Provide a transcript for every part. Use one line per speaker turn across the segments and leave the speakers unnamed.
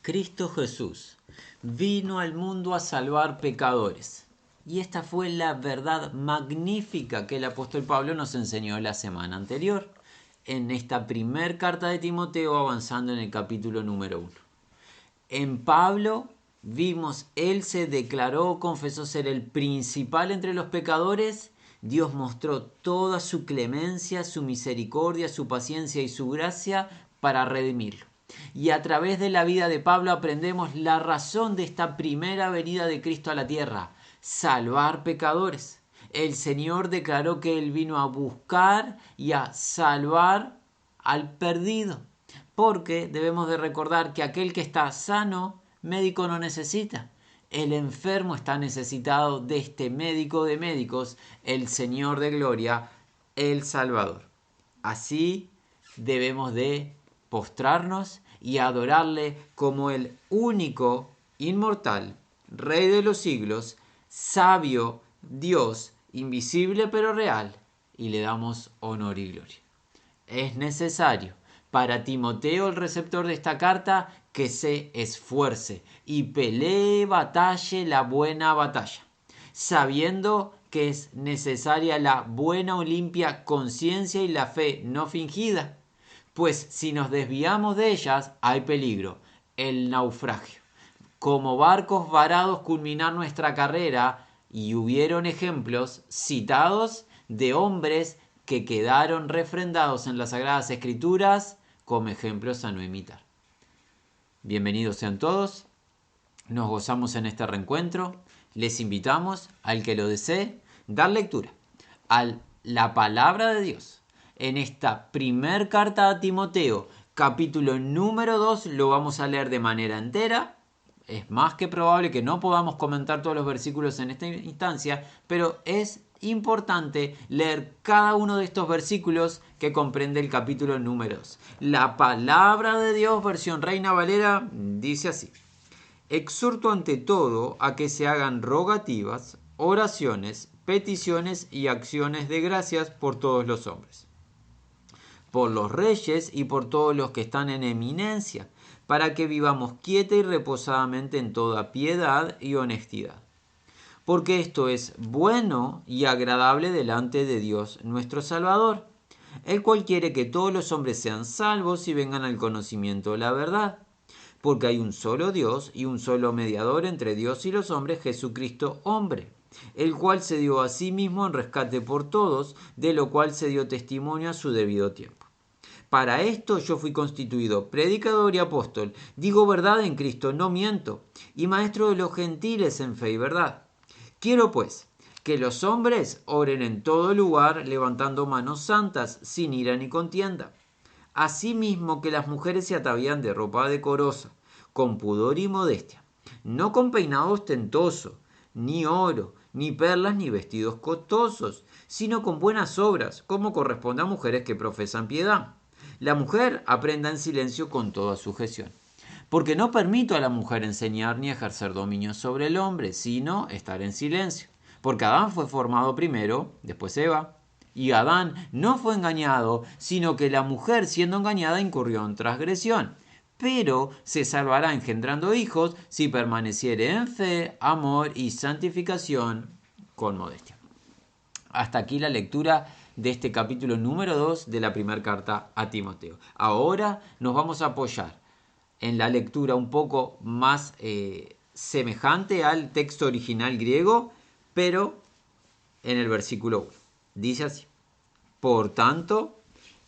Cristo Jesús vino al mundo a salvar pecadores. Y esta fue la verdad magnífica que el apóstol Pablo nos enseñó la semana anterior, en esta primer carta de Timoteo, avanzando en el capítulo número 1. En Pablo vimos, él se declaró, confesó ser el principal entre los pecadores. Dios mostró toda su clemencia, su misericordia, su paciencia y su gracia para redimirlo. Y a través de la vida de Pablo aprendemos la razón de esta primera venida de Cristo a la tierra: salvar pecadores. El Señor declaró que Él vino a buscar y a salvar al perdido. Porque debemos de recordar que aquel que está sano, médico no necesita. El enfermo está necesitado de este médico de médicos, el Señor de gloria, el Salvador. Así debemos de postrarnos y adorarle como el único, inmortal, Rey de los siglos, sabio, Dios, invisible pero real, y le damos honor y gloria. Es necesario para Timoteo, el receptor de esta carta, que se esfuerce y pelee, batalle la buena batalla, sabiendo que es necesaria la buena o limpia conciencia y la fe no fingida, pues si nos desviamos de ellas hay peligro, el naufragio. Como barcos varados culminar nuestra carrera, y hubieron ejemplos citados de hombres que quedaron refrendados en las Sagradas Escrituras como ejemplos a no imitar. Bienvenidos sean todos, nos gozamos en este reencuentro. Les invitamos, al que lo desee, dar lectura a la palabra de Dios. En esta primer carta a Timoteo, capítulo número 2, lo vamos a leer de manera entera. Es más que probable que no podamos comentar todos los versículos en esta instancia, pero es importante leer cada uno de estos versículos que comprende el capítulo número 2. La palabra de Dios, versión Reina Valera, dice así: exhorto ante todo a que se hagan rogativas, oraciones, peticiones y acciones de gracias por todos los hombres, por los reyes y por todos los que están en eminencia, para que vivamos quieta y reposadamente en toda piedad y honestidad. Porque esto es bueno y agradable delante de Dios nuestro Salvador, el cual quiere que todos los hombres sean salvos y vengan al conocimiento de la verdad. Porque hay un solo Dios y un solo mediador entre Dios y los hombres, Jesucristo hombre, el cual se dio a sí mismo en rescate por todos, de lo cual se dio testimonio a su debido tiempo. Para esto yo fui constituido predicador y apóstol, digo verdad en Cristo, no miento, y maestro de los gentiles en fe y verdad. Quiero pues que los hombres oren en todo lugar, levantando manos santas, sin ira ni contienda. Asimismo que las mujeres se atavían de ropa decorosa, con pudor y modestia, no con peinado ostentoso, ni oro, ni perlas, ni vestidos costosos, sino con buenas obras, como corresponde a mujeres que profesan piedad. La mujer aprenda en silencio con toda sujeción. Porque no permito a la mujer enseñar ni ejercer dominio sobre el hombre, sino estar en silencio. Porque Adán fue formado primero, después Eva. Y Adán no fue engañado, sino que la mujer, siendo engañada, incurrió en transgresión. Pero se salvará engendrando hijos si permaneciere en fe, amor y santificación con modestia. Hasta aquí la lectura de este capítulo número 2 de la primera carta a Timoteo. Ahora nos vamos a apoyar en la lectura un poco más semejante al texto original griego, pero en el versículo 1. Dice así: por tanto,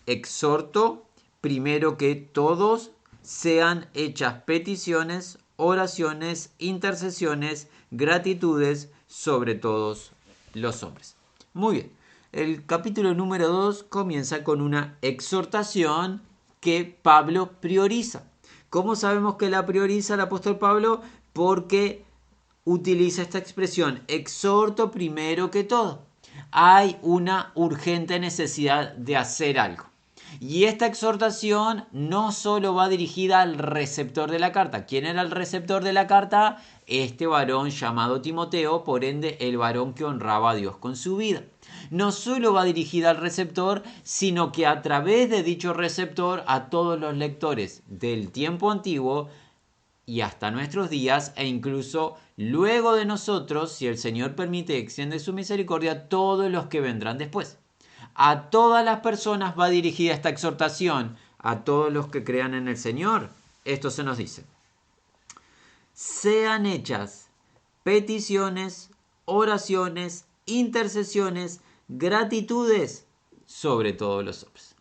exhorto primero que todos sean hechas peticiones, oraciones, intercesiones, gratitudes sobre todos los hombres. Muy bien, el capítulo número 2 comienza con una exhortación que Pablo prioriza. ¿Cómo sabemos que la prioriza el apóstol Pablo? Porque utiliza esta expresión: exhorto primero que todo. Hay una urgente necesidad de hacer algo. Y esta exhortación no solo va dirigida al receptor de la carta. ¿Quién era el receptor de la carta? Este varón llamado Timoteo, por ende el varón que honraba a Dios con su vida. No solo va dirigida al receptor, sino que a través de dicho receptor a todos los lectores del tiempo antiguo y hasta nuestros días, e incluso luego de nosotros, si el Señor permite, extiende su misericordia, todos los que vendrán después. A todas las personas va dirigida esta exhortación, a todos los que crean en el Señor. Esto se nos dice: sean hechas peticiones, oraciones, intercesiones, gratitudes sobre todos los hombres.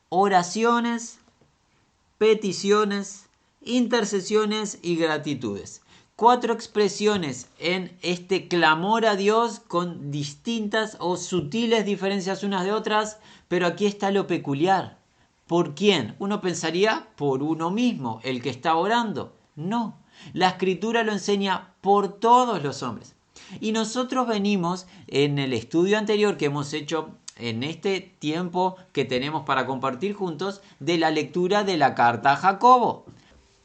Oraciones, peticiones, intercesiones y gratitudes. 4 expresiones en este clamor a Dios con distintas o sutiles diferencias unas de otras, pero aquí está lo peculiar. ¿Por quién? Uno pensaría por uno mismo, el que está orando. No, la Escritura lo enseña por todos los hombres. Y nosotros venimos en el estudio anterior que hemos hecho en este tiempo que tenemos para compartir juntos de la lectura de la carta a Jacobo.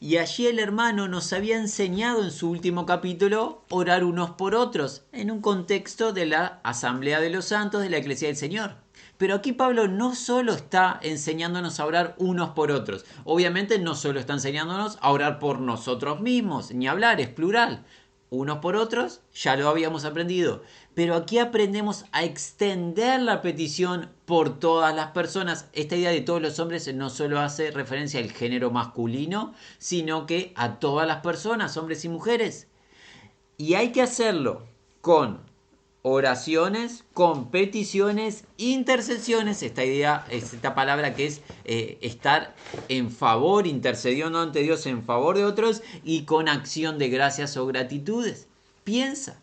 Y allí el hermano nos había enseñado en su último capítulo orar unos por otros, en un contexto de la Asamblea de los Santos de la Iglesia del Señor. Pero aquí Pablo no solo está enseñándonos a orar unos por otros. Obviamente no solo está enseñándonos a orar por nosotros mismos, ni hablar, es plural. Unos por otros, ya lo habíamos aprendido. Pero aquí aprendemos a extender la petición por todas las personas. Esta idea de todos los hombres no solo hace referencia al género masculino, sino que a todas las personas, hombres y mujeres. Y hay que hacerlo con oraciones, con peticiones, intercesiones, esta palabra que es estar en favor, intercediendo ante Dios en favor de otros, y con acción de gracias o gratitudes. Piensa,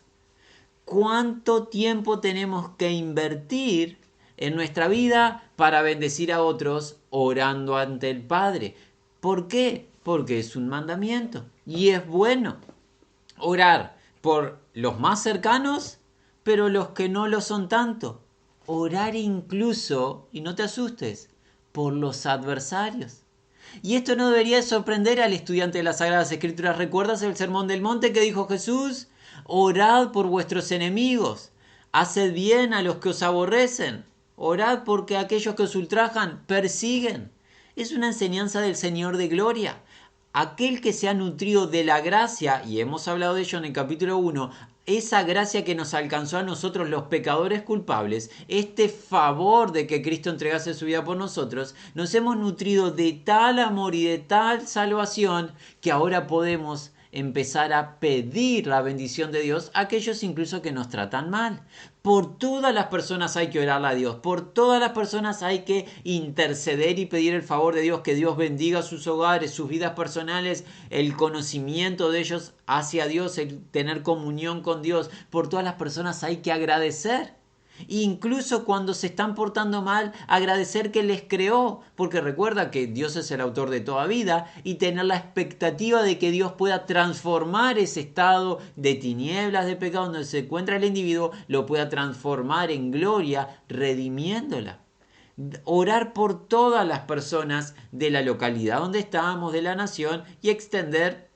¿cuánto tiempo tenemos que invertir en nuestra vida para bendecir a otros orando ante el Padre? ¿Por qué? Porque es un mandamiento y es bueno orar por los más cercanos, pero los que no lo son tanto. Orar incluso, y no te asustes, por los adversarios. Y esto no debería sorprender al estudiante de las Sagradas Escrituras. ¿Recuerdas el Sermón del Monte que dijo Jesús? Orad por vuestros enemigos, haced bien a los que os aborrecen, orad porque aquellos que os ultrajan persiguen. Es una enseñanza del Señor de Gloria. Aquel que se ha nutrido de la gracia, y hemos hablado de ello en el capítulo 1, esa gracia que nos alcanzó a nosotros los pecadores culpables, este favor de que Cristo entregase su vida por nosotros, nos hemos nutrido de tal amor y de tal salvación que ahora podemos empezar a pedir la bendición de Dios a aquellos incluso que nos tratan mal. Por todas las personas hay que orarle a Dios, por todas las personas hay que interceder y pedir el favor de Dios, que Dios bendiga sus hogares, sus vidas personales, el conocimiento de ellos hacia Dios, el tener comunión con Dios. Por todas las personas hay que agradecer. Incluso cuando se están portando mal, agradecer que les creó, porque recuerda que Dios es el autor de toda vida, y tener la expectativa de que Dios pueda transformar ese estado de tinieblas, de pecado donde se encuentra el individuo, lo pueda transformar en gloria, redimiéndola. Orar por todas las personas de la localidad donde estamos, de la nación, y extender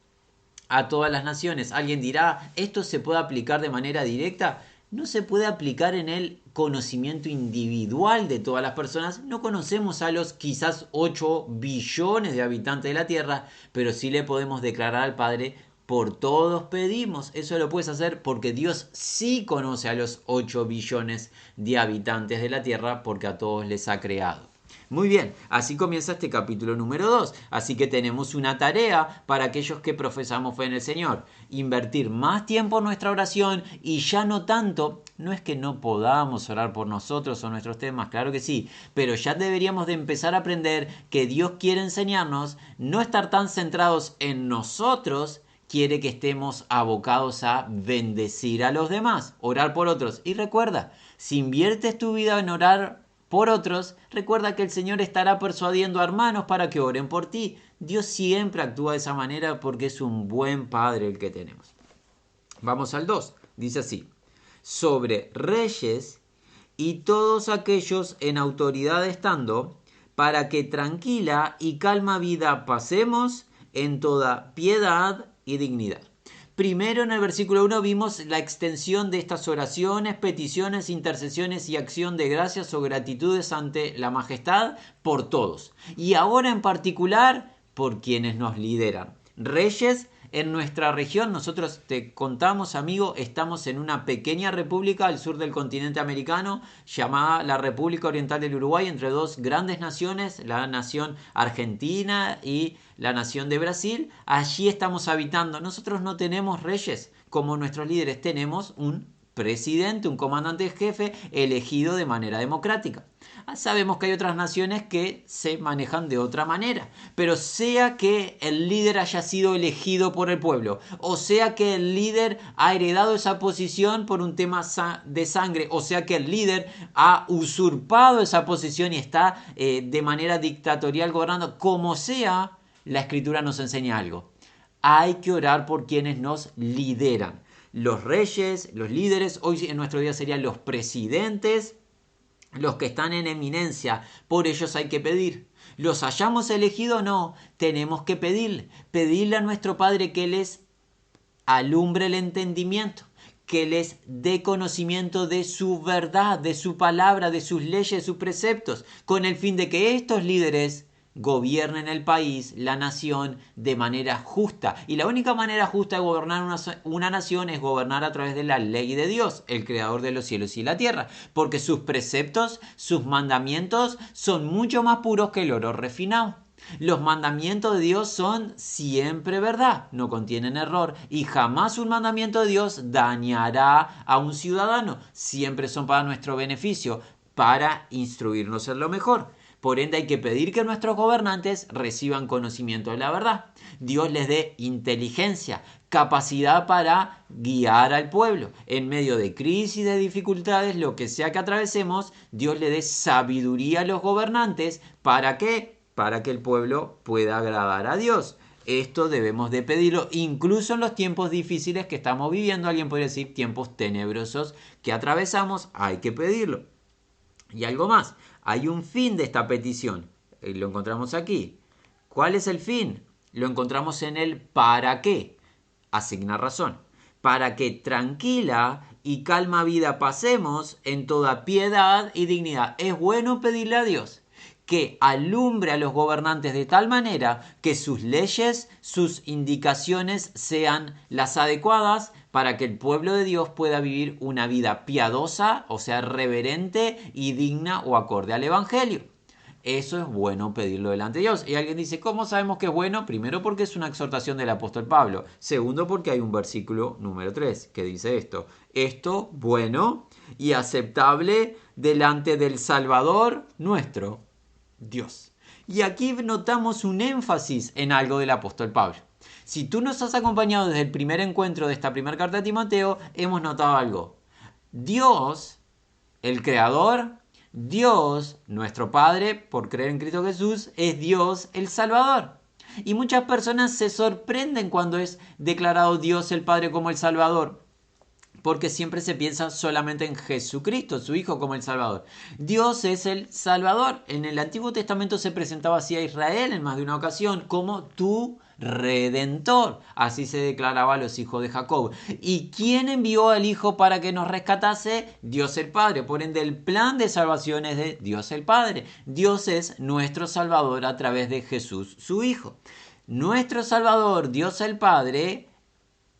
a todas las naciones. Alguien dirá, ¿esto se puede aplicar de manera directa? No se puede aplicar en el conocimiento individual de todas las personas. No conocemos a los quizás 8 billones de habitantes de la Tierra, pero sí le podemos declarar al Padre, por todos pedimos. Eso lo puedes hacer porque Dios sí conoce a los 8 billones de habitantes de la Tierra, porque a todos les ha creado. Muy bien, así comienza este capítulo número 2. Así que tenemos una tarea para aquellos que profesamos fe en el Señor. Invertir más tiempo en nuestra oración, y ya no tanto, no es que no podamos orar por nosotros o nuestros temas, claro que sí, pero ya deberíamos de empezar a aprender que Dios quiere enseñarnos no estar tan centrados en nosotros, quiere que estemos abocados a bendecir a los demás, orar por otros. Y recuerda, si inviertes tu vida en orar por otros, recuerda que el Señor estará persuadiendo a hermanos para que oren por ti. Dios siempre actúa de esa manera porque es un buen Padre el que tenemos. Vamos al 2. Dice así: sobre reyes y todos aquellos en autoridad estando, para que tranquila y calma vida pasemos en toda piedad y dignidad. Primero, en el versículo 1 vimos la extensión de estas oraciones, peticiones, intercesiones y acción de gracias o gratitudes ante la majestad por todos. Y ahora en particular por quienes nos lideran. reyes en nuestra región. Nosotros te contamos, amigo, estamos en una pequeña república al sur del continente americano llamada la República Oriental del Uruguay, entre dos grandes naciones, la nación argentina y la nación de Brasil. Allí estamos habitando. Nosotros no tenemos reyes como nuestros líderes, tenemos un presidente, un comandante jefe elegido de manera democrática. Sabemos que hay otras naciones que se manejan de otra manera, pero sea que el líder haya sido elegido por el pueblo, o sea que el líder ha heredado esa posición por un tema de sangre, o sea que el líder ha usurpado esa posición y está de manera dictatorial gobernando, como sea, la Escritura nos enseña algo. Hay que orar por quienes nos lideran. Los reyes, los líderes, hoy en nuestro día serían los presidentes, los que están en eminencia, por ellos hay que pedir. ¿Los hayamos elegido o no? Tenemos que pedirle a nuestro Padre que les alumbre el entendimiento, que les dé conocimiento de su verdad, de su palabra, de sus leyes, de sus preceptos, con el fin de que estos líderes gobiernen el país, la nación, de manera justa. Y la única manera justa de gobernar una nación es gobernar a través de la ley de Dios, el creador de los cielos y la tierra, porque sus preceptos, sus mandamientos son mucho más puros que el oro refinado. Los mandamientos de Dios son siempre verdad, no contienen error, y jamás un mandamiento de Dios dañará a un ciudadano. Siempre son para nuestro beneficio, para instruirnos en lo mejor. Por ende hay que pedir que nuestros gobernantes reciban conocimiento de la verdad. Dios les dé inteligencia, capacidad para guiar al pueblo. En medio de crisis, de dificultades, lo que sea que atravesemos, Dios le dé sabiduría a los gobernantes. ¿Para qué? Para que el pueblo pueda agradar a Dios. Esto debemos de pedirlo incluso en los tiempos difíciles que estamos viviendo. Alguien puede decir tiempos tenebrosos que atravesamos, hay que pedirlo. Y algo más, hay un fin de esta petición. Lo encontramos aquí. ¿Cuál es el fin? Lo encontramos en el para qué. Asigna razón. Para que tranquila y calma vida pasemos en toda piedad y dignidad. Es bueno pedirle a Dios que alumbre a los gobernantes de tal manera que sus leyes, sus indicaciones sean las adecuadas para que el pueblo de Dios pueda vivir una vida piadosa, o sea, reverente y digna o acorde al Evangelio. Eso es bueno pedirlo delante de Dios. Y alguien dice, ¿cómo sabemos que es bueno? Primero porque es una exhortación del apóstol Pablo. Segundo porque hay un versículo número 3 que dice esto. Esto bueno y aceptable delante del Salvador nuestro Dios. Y aquí notamos un énfasis en algo del apóstol Pablo. Si tú nos has acompañado desde el primer encuentro de esta primera carta de Timoteo, hemos notado algo. Dios, el Creador, Dios, nuestro Padre, por creer en Cristo Jesús, es Dios el Salvador. Y muchas personas se sorprenden cuando es declarado Dios el Padre como el Salvador, porque siempre se piensa solamente en Jesucristo, su Hijo, como el Salvador. Dios es el Salvador. En el Antiguo Testamento se presentaba así a Israel en más de una ocasión, como tu Redentor. Así se declaraba a los hijos de Jacob. ¿Y quién envió al Hijo para que nos rescatase? Dios el Padre. Por ende, el plan de salvación es de Dios el Padre. Dios es nuestro Salvador a través de Jesús, su Hijo. Nuestro Salvador, Dios el Padre,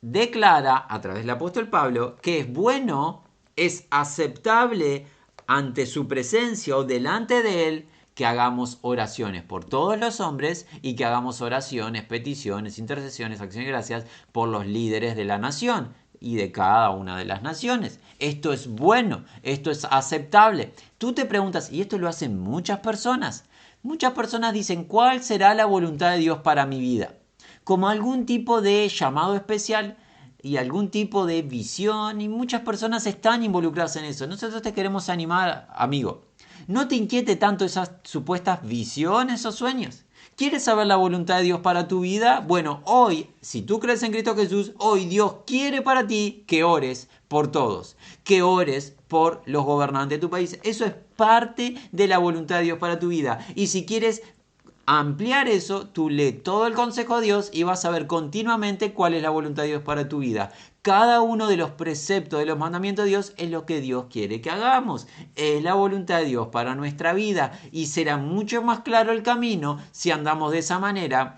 declara a través del apóstol Pablo que es bueno, es aceptable ante su presencia o delante de él que hagamos oraciones por todos los hombres y que hagamos oraciones, peticiones, intercesiones, acciones y gracias por los líderes de la nación y de cada una de las naciones. Esto es bueno, esto es aceptable. Tú te preguntas, y esto lo hacen muchas personas. Muchas personas dicen, ¿cuál será la voluntad de Dios para mi vida? Como algún tipo de llamado especial y algún tipo de visión, y muchas personas están involucradas en eso. Nosotros te queremos animar, amigo. No te inquiete tanto esas supuestas visiones o sueños. ¿Quieres saber la voluntad de Dios para tu vida? Bueno, hoy, si tú crees en Cristo Jesús, hoy Dios quiere para ti que ores por todos, que ores por los gobernantes de tu país. Eso es parte de la voluntad de Dios para tu vida. Y si quieres ampliar eso, tú lee todo el consejo de Dios y vas a ver continuamente cuál es la voluntad de Dios para tu vida. Cada uno de los preceptos, de los mandamientos de Dios es lo que Dios quiere que hagamos. Es la voluntad de Dios para nuestra vida y será mucho más claro el camino si andamos de esa manera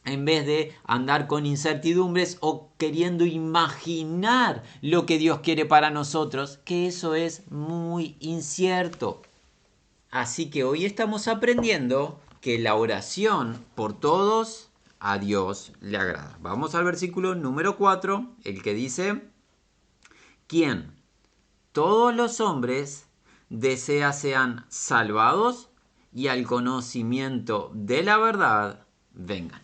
en vez de andar con incertidumbres o queriendo imaginar lo que Dios quiere para nosotros, que eso es muy incierto. Así que hoy estamos aprendiendo que la oración por todos a Dios le agrada. Vamos al versículo número 4, el que dice: ¿Quién? Todos los hombres desea sean salvados y al conocimiento de la verdad vengan.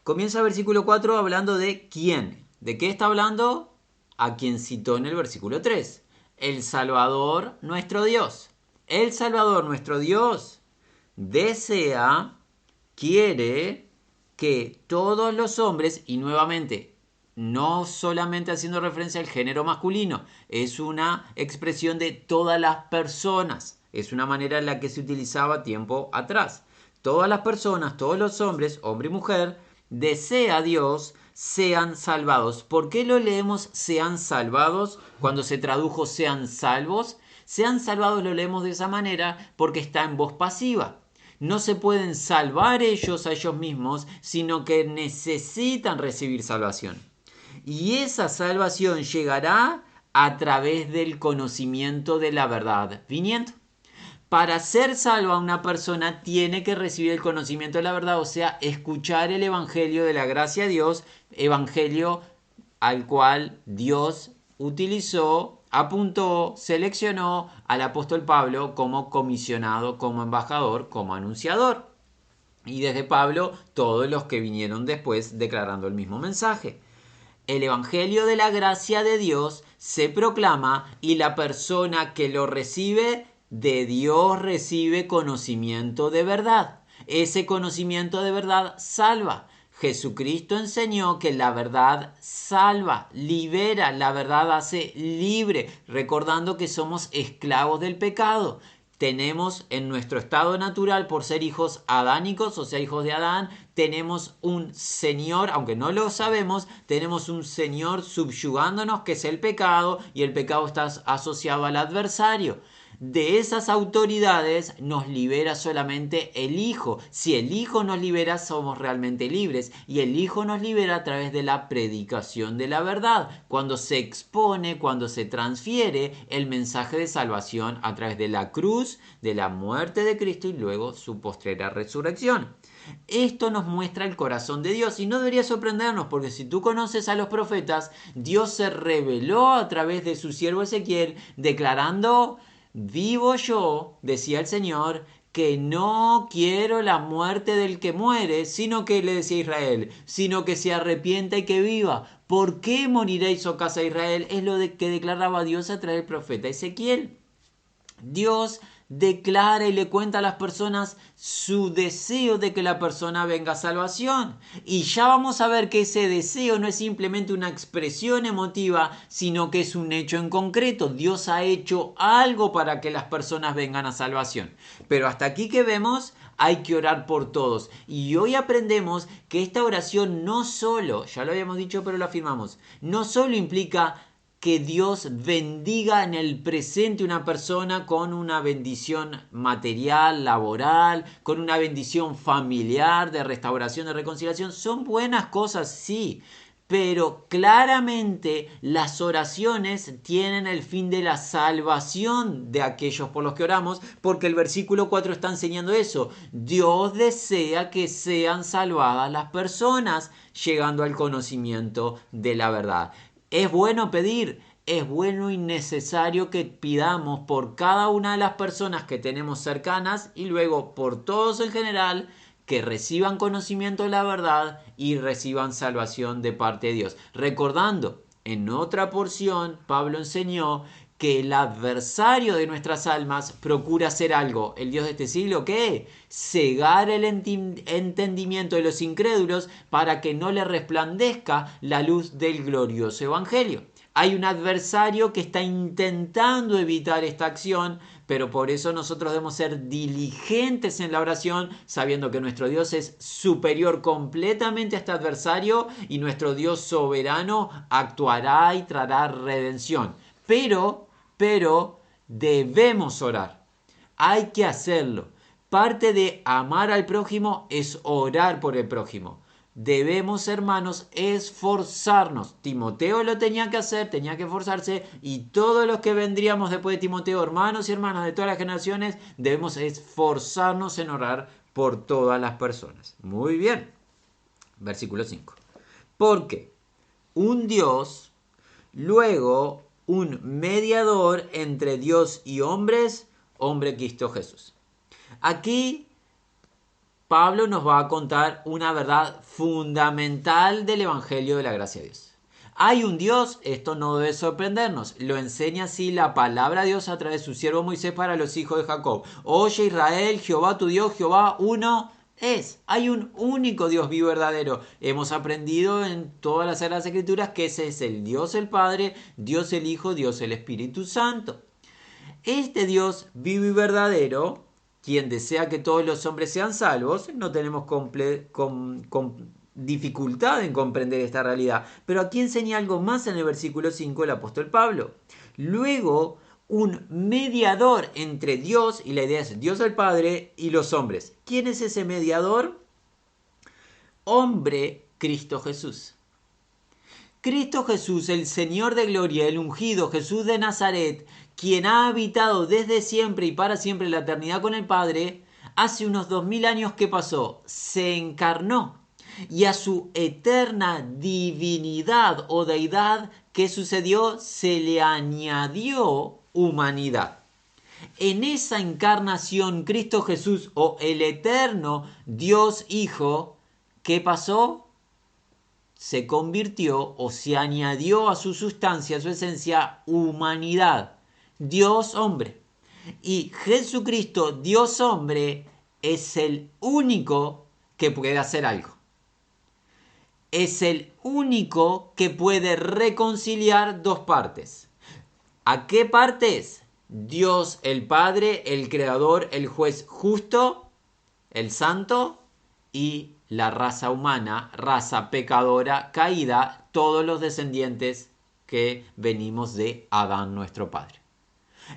Comienza el versículo 4 hablando de quién. ¿De qué está hablando? A quien citó en el versículo 3. El Salvador, nuestro Dios. El Salvador, nuestro Dios, desea, quiere que todos los hombres, y nuevamente, no solamente haciendo referencia al género masculino, es una expresión de todas las personas. Es una manera en la que se utilizaba tiempo atrás. Todas las personas, todos los hombres, hombre y mujer, desea Dios sean salvados. ¿Por qué lo leemos sean salvados cuando se tradujo sean salvos? Sean salvados lo leemos de esa manera porque está en voz pasiva. No se pueden salvar ellos a ellos mismos, sino que necesitan recibir salvación. Y esa salvación llegará a través del conocimiento de la verdad viniendo. Para ser salva una persona tiene que recibir el conocimiento de la verdad, o sea, escuchar el evangelio de la gracia de Dios, evangelio al cual Dios utilizó, apuntó, seleccionó al apóstol Pablo como comisionado, como embajador, como anunciador. Y desde Pablo, todos los que vinieron después declarando el mismo mensaje. El evangelio de la gracia de Dios se proclama y la persona que lo recibe de Dios recibe conocimiento de verdad. Ese conocimiento de verdad salva. Jesucristo enseñó que la verdad salva, libera, la verdad hace libre, recordando que somos esclavos del pecado. Tenemos en nuestro estado natural, por ser hijos adánicos, o sea, hijos de Adán, tenemos un Señor, aunque no lo sabemos, tenemos un Señor subyugándonos, que es el pecado, y el pecado está asociado al adversario. De esas autoridades nos libera solamente el Hijo. Si el Hijo nos libera, somos realmente libres. Y el Hijo nos libera a través de la predicación de la verdad. Cuando se expone, cuando se transfiere el mensaje de salvación a través de la cruz, de la muerte de Cristo y luego su postrera resurrección. Esto nos muestra el corazón de Dios y no debería sorprendernos porque si tú conoces a los profetas, Dios se reveló a través de su siervo Ezequiel declarando: vivo yo, decía el Señor, que no quiero la muerte del que muere, sino que, le decía a Israel, sino que se arrepienta y que viva. ¿Por qué moriréis, oh casa de Israel? Es lo que declaraba Dios a través del profeta Ezequiel. Dios declara y le cuenta a las personas su deseo de que la persona venga a salvación. Y ya vamos a ver que ese deseo no es simplemente una expresión emotiva, sino que es un hecho en concreto. Dios ha hecho algo para que las personas vengan a salvación. Pero hasta aquí que vemos, hay que orar por todos. Y hoy aprendemos que esta oración no solo, ya lo habíamos dicho pero lo afirmamos, no solo implica que Dios bendiga en el presente una persona con una bendición material, laboral, con una bendición familiar, de restauración, de reconciliación. Son buenas cosas, sí, pero claramente las oraciones tienen el fin de la salvación de aquellos por los que oramos, porque el versículo 4 está enseñando eso. Dios desea que sean salvadas las personas, llegando al conocimiento de la verdad. Es bueno pedir, es bueno y necesario que pidamos por cada una de las personas que tenemos cercanas y luego por todos en general que reciban conocimiento de la verdad y reciban salvación de parte de Dios. Recordando, en otra porción Pablo enseñó que el adversario de nuestras almas procura hacer algo. El Dios de este siglo, ¿qué? Cegar el entendimiento de los incrédulos para que no le resplandezca la luz del glorioso evangelio. Hay un adversario que está intentando evitar esta acción, pero por eso nosotros debemos ser diligentes en la oración, sabiendo que nuestro Dios es superior completamente a este adversario y nuestro Dios soberano actuará y traerá redención. Pero debemos orar. Hay que hacerlo. Parte de amar al prójimo es orar por el prójimo. debemos, hermanos, esforzarnos. Timoteo lo tenía que hacer, tenía que esforzarse, y todos los que vendríamos después de Timoteo, hermanos y hermanas de todas las generaciones, debemos esforzarnos en orar por todas las personas. Muy bien. Versículo 5. Porque un Dios, luego un mediador entre Dios y hombres, hombre Cristo Jesús. Aquí Pablo nos va a contar una verdad fundamental del Evangelio de la gracia de Dios. Hay un Dios, esto no debe sorprendernos, lo enseña así la palabra de Dios a través de su siervo Moisés para los hijos de Jacob. Oye Israel, Jehová tu Dios, Jehová uno es. Hay un único Dios vivo y verdadero. Hemos aprendido en todas las Sagradas Escrituras que ese es el Dios el Padre, Dios el Hijo, Dios el Espíritu Santo. Este Dios vivo y verdadero, quien desea que todos los hombres sean salvos, no tenemos dificultad en comprender esta realidad. Pero aquí enseña algo más en el versículo 5 el apóstol Pablo. Luego, un mediador entre Dios, y la idea es Dios el Padre y los hombres. ¿Quién es ese mediador? Hombre, Cristo Jesús. Cristo Jesús, el Señor de gloria, el ungido Jesús de Nazaret, quien ha habitado desde siempre y para siempre la eternidad con el Padre, hace unos 2000 años que pasó, se encarnó, y a su eterna divinidad o deidad, ¿qué sucedió? Se le añadió humanidad. En esa encarnación, Cristo Jesús, o el eterno Dios Hijo, ¿qué pasó? Se convirtió o se añadió a su sustancia, a su esencia, humanidad. Dios hombre. Y Jesucristo, Dios hombre, es el único que puede hacer algo. Es el único que puede reconciliar dos partes. ¿A qué partes? Dios el Padre, el Creador, el Juez justo, el Santo, y la raza humana, raza pecadora, caída, todos los descendientes que venimos de Adán nuestro Padre.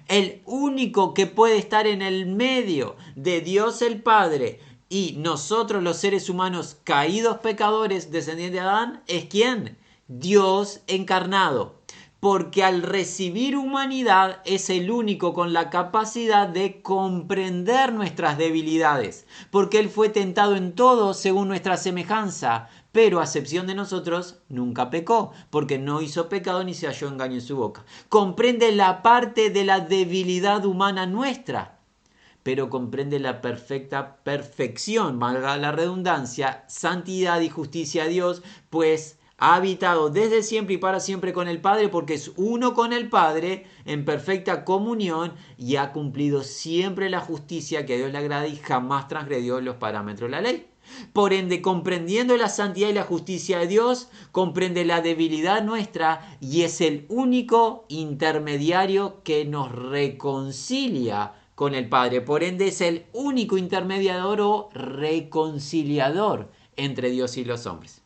El único que puede estar en el medio de Dios el Padre y nosotros los seres humanos caídos pecadores, descendientes de Adán, ¿es quién? Dios encarnado. Porque al recibir humanidad es el único con la capacidad de comprender nuestras debilidades. Porque Él fue tentado en todo según nuestra semejanza, pero a excepción de nosotros nunca pecó, porque no hizo pecado ni se halló engaño en su boca. Comprende la parte de la debilidad humana nuestra, pero comprende la perfecta perfección, valga la redundancia, santidad y justicia de Dios, pues ha habitado desde siempre y para siempre con el Padre, porque es uno con el Padre en perfecta comunión y ha cumplido siempre la justicia que a Dios le agrada y jamás transgredió los parámetros de la ley. Por ende, comprendiendo la santidad y la justicia de Dios, comprende la debilidad nuestra y es el único intermediario que nos reconcilia con el Padre. Por ende, es el único intermediador o reconciliador entre Dios y los hombres.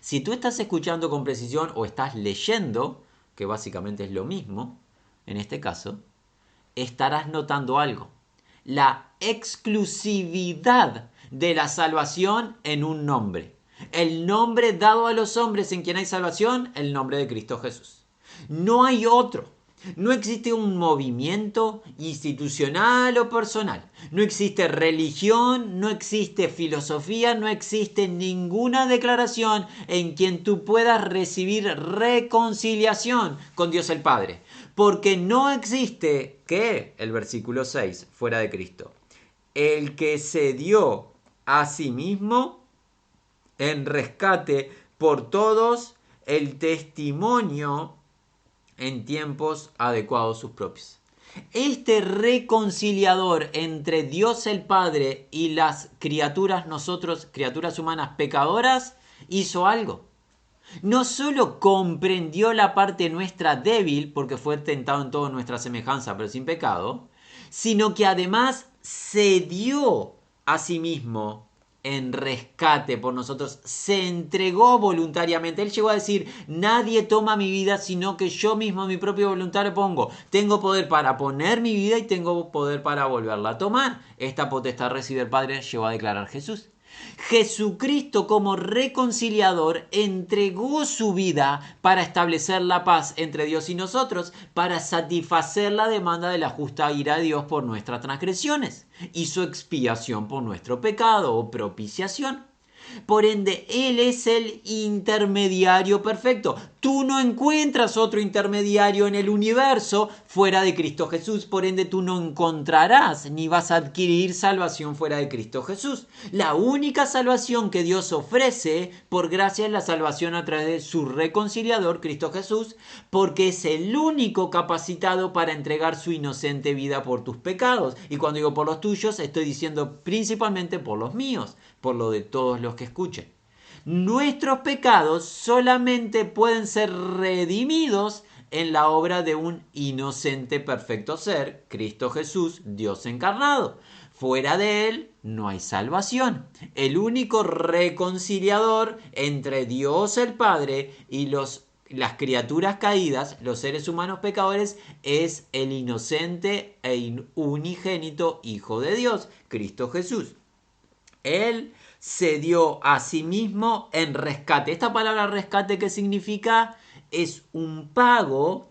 Si tú estás escuchando con precisión o estás leyendo, que básicamente es lo mismo, en este caso, estarás notando algo. La exclusividad de la salvación en un nombre. El nombre dado a los hombres en quien hay salvación, el nombre de Cristo Jesús. No hay otro. No existe un movimiento institucional o personal. No existe religión, no existe filosofía, no existe ninguna declaración en quien tú puedas recibir reconciliación con Dios el Padre. Porque no existe, ¿qué? El versículo 6, fuera de Cristo. El que se dio a sí mismo en rescate por todos el testimonio en tiempos adecuados sus propios. Este reconciliador entre Dios el Padre y las criaturas, nosotros, criaturas humanas pecadoras, hizo algo. No solo comprendió la parte nuestra débil, porque fue tentado en toda nuestra semejanza, pero sin pecado, sino que además se dio a sí mismo en rescate por nosotros, se entregó voluntariamente. Él llegó a decir: nadie toma mi vida, sino que yo mismo mi propia voluntad le pongo. Tengo poder para poner mi vida y tengo poder para volverla a tomar. Esta potestad recibe el Padre, llegó a declarar Jesús. Jesucristo como reconciliador entregó su vida para establecer la paz entre Dios y nosotros, para satisfacer la demanda de la justa ira de Dios por nuestras transgresiones. Hizo expiación por nuestro pecado o propiciación. Por ende, Él es el intermediario perfecto. Tú no encuentras otro intermediario en el universo fuera de Cristo Jesús. Por ende, tú no encontrarás ni vas a adquirir salvación fuera de Cristo Jesús. La única salvación que Dios ofrece por gracia es la salvación a través de su reconciliador, Cristo Jesús, porque es el único capacitado para entregar su inocente vida por tus pecados. Y cuando digo por los tuyos, estoy diciendo principalmente por los míos, por lo de todos los que escuchen. Nuestros pecados solamente pueden ser redimidos en la obra de un inocente perfecto ser, Cristo Jesús, Dios encarnado. Fuera de Él no hay salvación. El único reconciliador entre Dios el Padre y las criaturas caídas, los seres humanos pecadores, es el inocente e unigénito Hijo de Dios, Cristo Jesús. Él se dio a sí mismo en rescate. Esta palabra rescate, ¿qué significa? Es un pago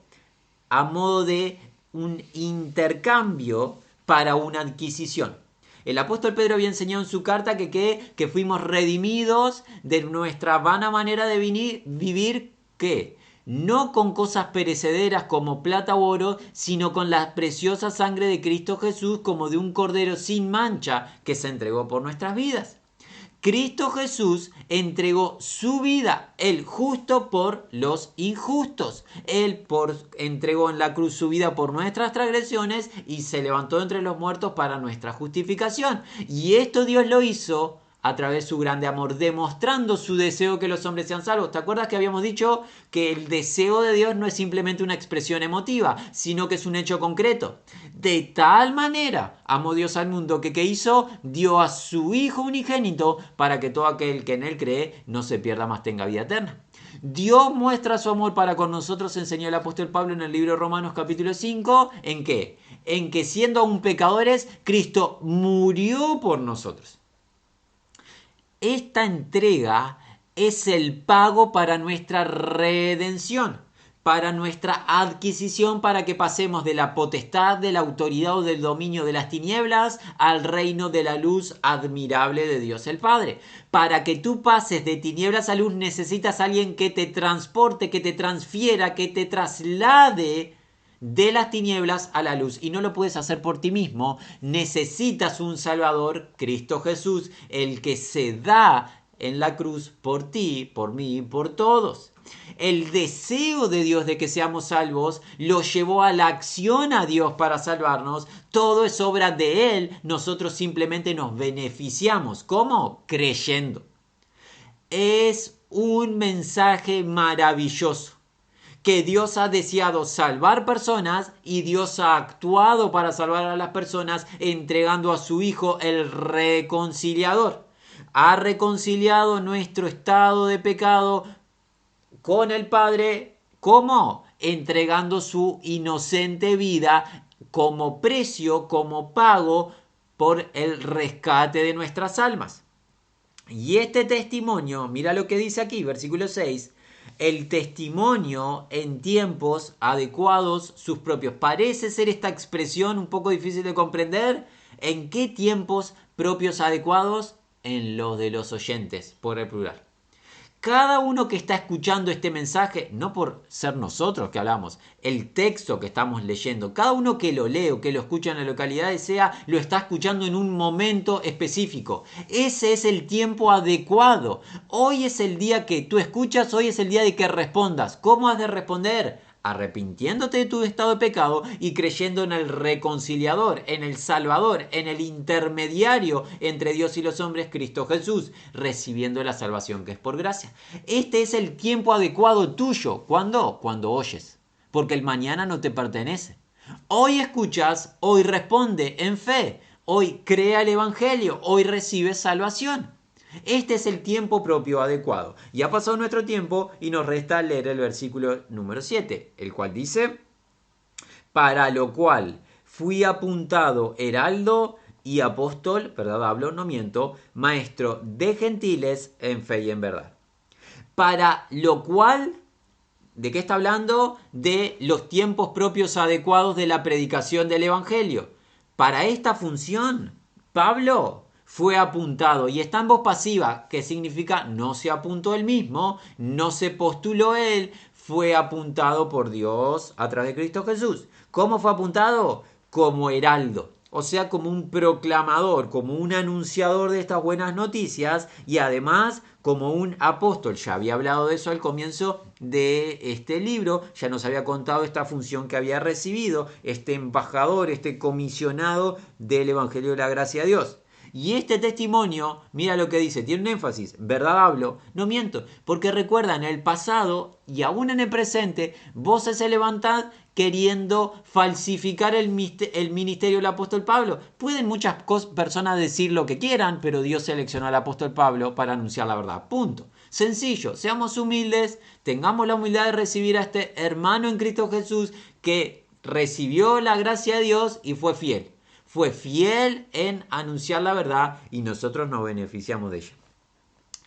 a modo de un intercambio para una adquisición. El apóstol Pedro había enseñado en su carta que fuimos redimidos de nuestra vana manera de vivir, ¿qué? No con cosas perecederas como plata u oro, sino con la preciosa sangre de Cristo Jesús como de un cordero sin mancha que se entregó por nuestras vidas. Cristo Jesús entregó su vida, el justo por los injustos. Él entregó en la cruz su vida por nuestras transgresiones y se levantó entre los muertos para nuestra justificación. Y esto Dios lo hizo a través de su grande amor, demostrando su deseo que los hombres sean salvos. ¿Te acuerdas que habíamos dicho que el deseo de Dios no es simplemente una expresión emotiva, sino que es un hecho concreto? De tal manera amó Dios al mundo que ¿qué hizo? Dio a su Hijo unigénito para que todo aquel que en Él cree no se pierda, mas tenga vida eterna. Dios muestra su amor para con nosotros, enseñó el apóstol Pablo en el libro de Romanos capítulo 5. ¿En qué? En que siendo aún pecadores, Cristo murió por nosotros. Esta entrega es el pago para nuestra redención, para nuestra adquisición, para que pasemos de la potestad, de la autoridad o del dominio de las tinieblas al reino de la luz admirable de Dios el Padre. Para que tú pases de tinieblas a luz necesitas a alguien que te transporte, que te transfiera, que te traslade de las tinieblas a la luz, y no lo puedes hacer por ti mismo. Necesitas un Salvador, Cristo Jesús, el que se da en la cruz por ti, por mí y por todos. El deseo de Dios de que seamos salvos lo llevó a la acción a Dios para salvarnos. Todo es obra de Él, nosotros simplemente nos beneficiamos. ¿Cómo? Creyendo. Es un mensaje maravilloso, que Dios ha deseado salvar personas y Dios ha actuado para salvar a las personas entregando a su Hijo el reconciliador. Ha reconciliado nuestro estado de pecado con el Padre. ¿Cómo? Entregando su inocente vida como precio, como pago por el rescate de nuestras almas. Y este testimonio, mira lo que dice aquí, versículo 6. El testimonio en tiempos adecuados sus propios. Parece ser esta expresión un poco difícil de comprender. ¿En qué tiempos propios adecuados? En los de los oyentes, por el plural. Cada uno que está escuchando este mensaje, no por ser nosotros que hablamos, el texto que estamos leyendo, cada uno que lo lee o que lo escucha en la localidad desea, lo está escuchando en un momento específico. Ese es el tiempo adecuado. Hoy es el día que tú escuchas, hoy es el día de que respondas. ¿Cómo has de responder? Arrepintiéndote de tu estado de pecado y creyendo en el reconciliador, en el Salvador, en el intermediario entre Dios y los hombres, Cristo Jesús, recibiendo la salvación que es por gracia. Este es el tiempo adecuado tuyo. ¿Cuándo? Cuando oyes, porque el mañana no te pertenece. Hoy escuchas, hoy responde en fe, hoy crea el Evangelio, hoy recibes salvación. Este es el tiempo propio adecuado. Ya ha pasado nuestro tiempo y nos resta leer el versículo número 7, el cual dice: para lo cual fui apuntado heraldo y apóstol, verdad hablo, no miento, maestro de gentiles en fe y en verdad. Para lo cual, ¿de qué está hablando? De los tiempos propios adecuados de la predicación del Evangelio. Para esta función, Pablo fue apuntado y está en voz pasiva, que significa no se apuntó él mismo, no se postuló él, fue apuntado por Dios a través de Cristo Jesús. ¿Cómo fue apuntado? Como heraldo, o sea, como un proclamador, como un anunciador de estas buenas noticias y además como un apóstol. Ya había hablado de eso al comienzo de este libro, ya nos había contado esta función que había recibido, este embajador, este comisionado del Evangelio de la Gracia de Dios. Y este testimonio, mira lo que dice, tiene un énfasis, verdad hablo, no miento, porque recuerda, en el pasado y aún en el presente, voces se levantan queriendo falsificar el ministerio del apóstol Pablo. Pueden muchas personas decir lo que quieran, pero Dios seleccionó al apóstol Pablo para anunciar la verdad. Punto. Sencillo, seamos humildes, tengamos la humildad de recibir a este hermano en Cristo Jesús que recibió la gracia de Dios y fue fiel. Fue fiel en anunciar la verdad y nosotros nos beneficiamos de ella.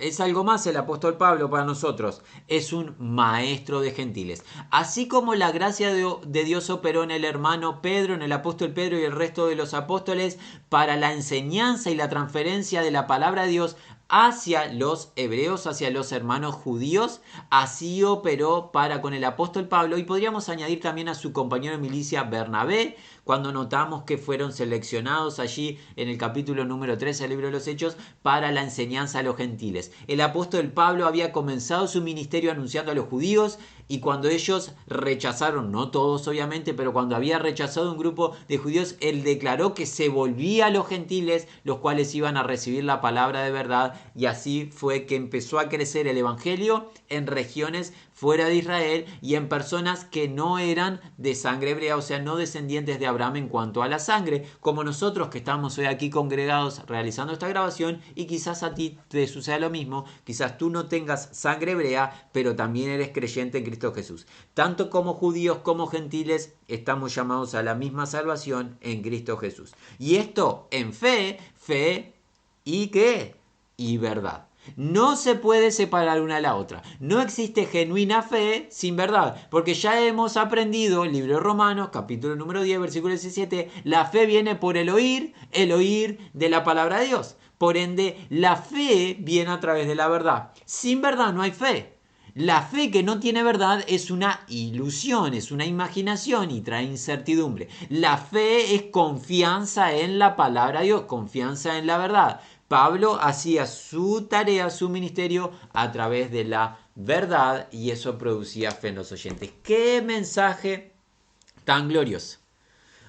Es algo más el apóstol Pablo para nosotros. Es un maestro de gentiles. Así como la gracia de Dios operó en el hermano Pedro, en el apóstol Pedro y el resto de los apóstoles para la enseñanza y la transferencia de la palabra de Dios hacia los hebreos, hacia los hermanos judíos, así operó para con el apóstol Pablo y podríamos añadir también a su compañero de milicia Bernabé, cuando notamos que fueron seleccionados allí en el capítulo número 13 del libro de los Hechos para la enseñanza a los gentiles. El apóstol Pablo había comenzado su ministerio anunciando a los judíos y cuando ellos rechazaron, no todos obviamente, pero cuando había rechazado un grupo de judíos, él declaró que se volvía a los gentiles, los cuales iban a recibir la palabra de verdad, y así fue que empezó a crecer el evangelio en regiones fuera de Israel y en personas que no eran de sangre hebrea, o sea, no descendientes de Abraham en cuanto a la sangre, como nosotros que estamos hoy aquí congregados realizando esta grabación, y quizás a ti te suceda lo mismo, quizás tú no tengas sangre hebrea, pero también eres creyente en Cristo Jesús. Tanto como judíos como gentiles estamos llamados a la misma salvación en Cristo Jesús. Y esto en fe y ¿qué? Y verdad. No se puede separar una a la otra. No existe genuina fe sin verdad, porque ya hemos aprendido, el libro de Romanos, capítulo número 10, versículo 17, la fe viene por el oír de la palabra de Dios. Por ende, la fe viene a través de la verdad. Sin verdad no hay fe. La fe que no tiene verdad es una ilusión, es una imaginación y trae incertidumbre. La fe es confianza en la palabra de Dios, confianza en la verdad. Pablo hacía su tarea, su ministerio a través de la verdad y eso producía fe en los oyentes. ¡Qué mensaje tan glorioso!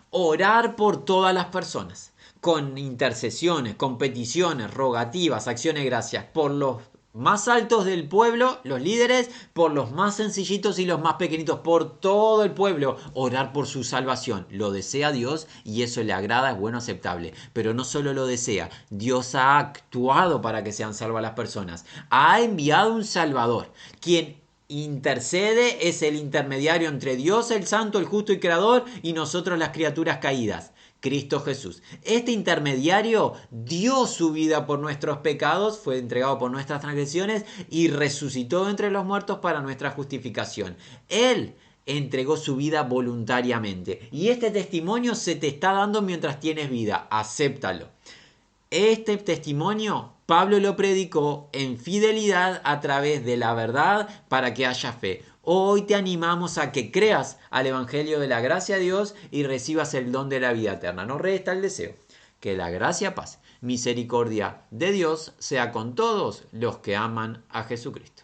Orar por todas las personas, con intercesiones, con peticiones, rogativas, acciones de gracias, por los más altos del pueblo, los líderes, por los más sencillitos y los más pequeñitos, por todo el pueblo, orar por su salvación. Lo desea Dios y eso le agrada, es bueno, aceptable. Pero no solo lo desea, Dios ha actuado para que sean salvas las personas. Ha enviado un Salvador, quien intercede, es el intermediario entre Dios, el Santo, el Justo y Creador, y nosotros las criaturas caídas. Cristo Jesús. Este intermediario dio su vida por nuestros pecados, fue entregado por nuestras transgresiones y resucitó entre los muertos para nuestra justificación. Él entregó su vida voluntariamente y este testimonio se te está dando mientras tienes vida. Acéptalo. Este testimonio Pablo lo predicó en fidelidad a través de la verdad para que haya fe. Hoy te animamos a que creas al Evangelio de la gracia de Dios y recibas el don de la vida eterna. Nos resta el deseo que la gracia, paz, misericordia de Dios sea con todos los que aman a Jesucristo.